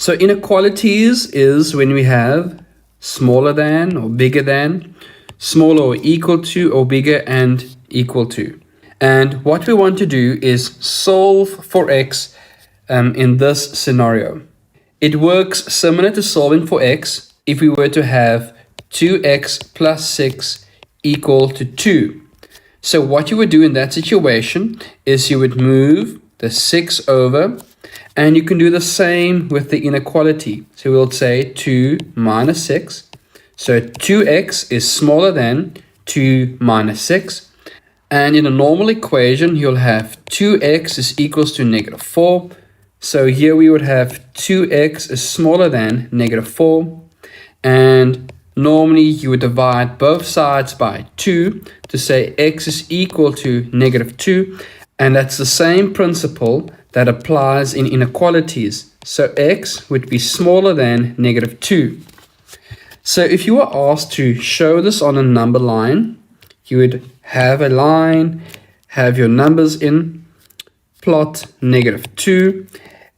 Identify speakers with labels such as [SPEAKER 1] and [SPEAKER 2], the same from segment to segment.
[SPEAKER 1] So inequalities is when we have smaller than or bigger than, smaller or equal to or bigger and equal to. And what we want to do is solve for x in this scenario. It works similar to solving for x if we were to have 2x plus 6 equal to 2. So what you would do in that situation is you would move the 6 over, and you can do the same with the inequality. So we'll say 2 minus 6. So 2x is smaller than 2 minus 6. And in a normal equation, you'll have 2x is equals to negative 4. So here we would have 2x is smaller than negative 4. And normally you would divide both sides by 2 to say x is equal to negative 2. And that's the same principle that applies in inequalities. So x would be smaller than negative 2. So if you were asked to show this on a number line, you would have a line, have your numbers in, plot negative 2,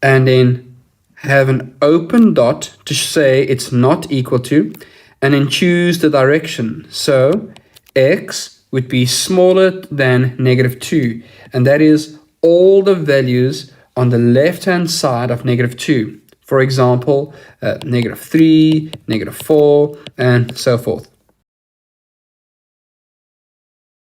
[SPEAKER 1] and then have an open dot to say it's not equal to, and then choose the direction. So x would be smaller than negative 2, and that is all the values on the left-hand side of negative 2. For example, negative 3, negative 4, and so forth.